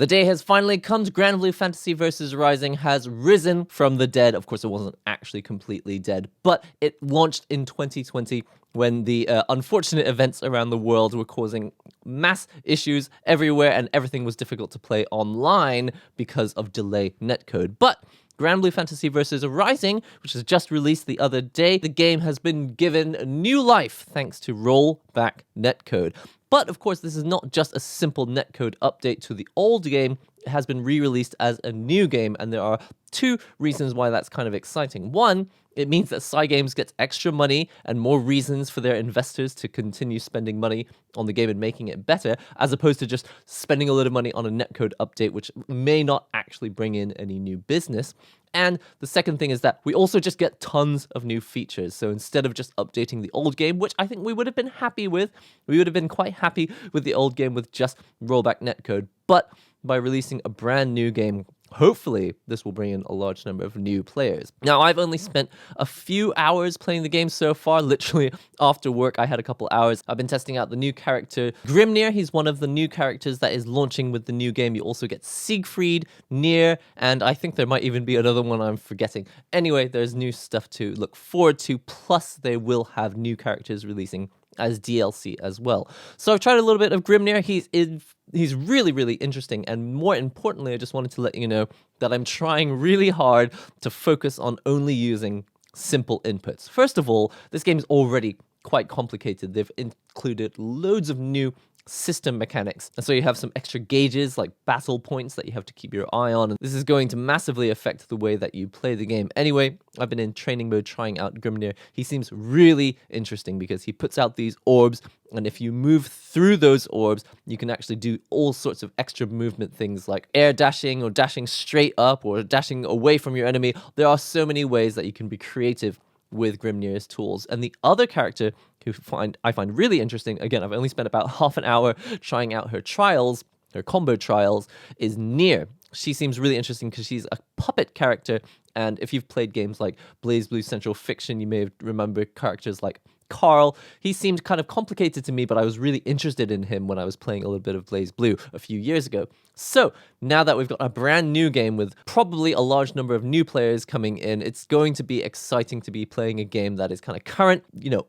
The day has finally come. Granblue Fantasy Versus Rising has risen from the dead. Of course, it wasn't actually completely dead, but it launched in 2020 when the unfortunate events around the world were causing mass issues everywhere and everything was difficult to play online because of delay netcode. But Granblue Fantasy Versus Rising, which was just released the other day, the game has been given new life thanks to rollback netcode. But of course, this is not just a simple netcode update to the old game. It has been re-released as a new game, and there are two reasons why that's kind of exciting. One, it means that Cygames gets extra money and more reasons for their investors to continue spending money on the game and making it better, as opposed to just spending a lot of money on a netcode update, which may not actually bring in any new business. And the second thing is that we also just get tons of new features. So instead of just updating the old game, which I think we would have been happy with, we would have been quite happy with the old game with just rollback netcode. But by releasing a brand new game, hopefully this will bring in a large number of new players. Now, I've only spent a few hours playing the game so far. Literally after work, I had a couple hours. I've been testing out the new character Griminir. He's one of the new characters that is launching with the new game. You also get Siegfried, Nier, and I think there might even be another one I'm forgetting. Anyway, there's new stuff to look forward to. Plus, they will have new characters releasing as DLC as well. So I've tried a little bit of Griminir. He's really, really interesting. And more importantly, I just wanted to let you know that I'm trying really hard to focus on only using simple inputs. First of all, this game is already quite complicated. They've included loads of new system mechanics. And so you have some extra gauges like battle points that you have to keep your eye on. And this is going to massively affect the way that you play the game. Anyway, I've been in training mode trying out Griminir. He seems really interesting because he puts out these orbs, and if you move through those orbs, you can actually do all sorts of extra movement things like air dashing or dashing straight up or dashing away from your enemy. There are so many ways that you can be creative with Griminir's tools. And the other character who I find really interesting, again, I've only spent about half an hour trying out her trials, her combo trials, is Nier. She seems really interesting because she's a puppet character, and if you've played games like BlazBlue Central Fiction, you may remember characters like Carl. He seemed kind of complicated to me, but I was really interested in him when I was playing a little bit of BlazBlue a few years ago. So now that we've got a brand new game with probably a large number of new players coming in, it's going to be exciting to be playing a game that is kind of current,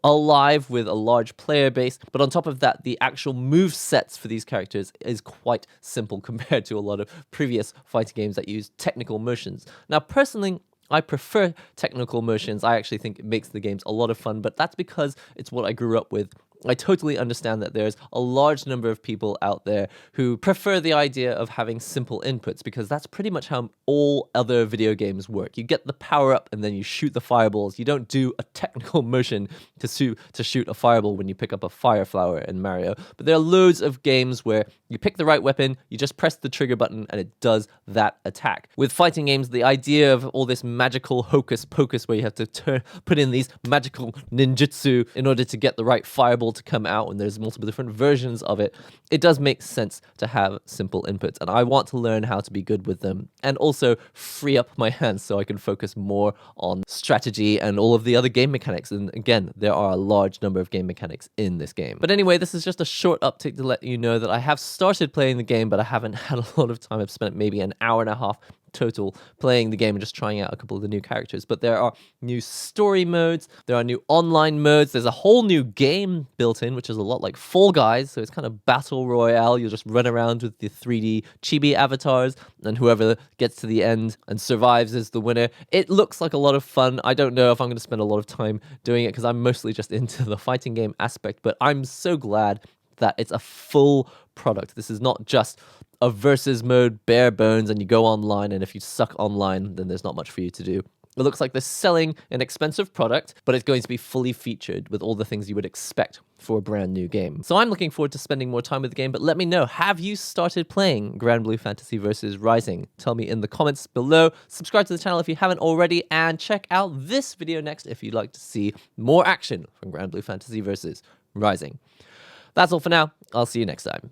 alive with a large player base. But on top of that, the actual move sets for these characters is quite simple compared to a lot of previous fighting games that use technical motions. Now, personally, I prefer technical motions. I actually think it makes the games a lot of fun, but that's because it's what I grew up with. I totally understand that there's a large number of people out there who prefer the idea of having simple inputs because that's pretty much how all other video games work. You get the power up and then you shoot the fireballs. You don't do a technical motion to shoot a fireball when you pick up a fire flower in Mario. But there are loads of games where you pick the right weapon, you just press the trigger button and it does that attack. With fighting games, the idea of all this magical hocus pocus where you have to put in these magical ninjutsu in order to get the right fireball to come out, and there's multiple different versions of it, it does make sense to have simple inputs, and I want to learn how to be good with them and also free up my hands so I can focus more on strategy and all of the other game mechanics. And again, there are a large number of game mechanics in this game. But anyway, this is just a short update to let you know that I have started playing the game, but I haven't had a lot of time. I've spent maybe an hour and a half total playing the game and just trying out a couple of the new characters. But there are new story modes, there are new online modes, there's a whole new game built in, which is a lot like Fall Guys, so it's kind of battle royale. You'll just run around with the 3D chibi avatars, and whoever gets to the end and survives is the winner. It looks like a lot of fun. I don't know if I'm going to spend a lot of time doing it because I'm mostly just into the fighting game aspect, but I'm so glad that it's a full product. This is not just a versus mode, bare bones, and you go online, and if you suck online, then there's not much for you to do. It looks like they're selling an expensive product, but it's going to be fully featured with all the things you would expect for a brand new game. So I'm looking forward to spending more time with the game, but let me know, have you started playing Granblue Fantasy Versus Rising? Tell me in the comments below. Subscribe to the channel if you haven't already, and check out this video next if you'd like to see more action from Granblue Fantasy Versus Rising. That's all for now. I'll see you next time.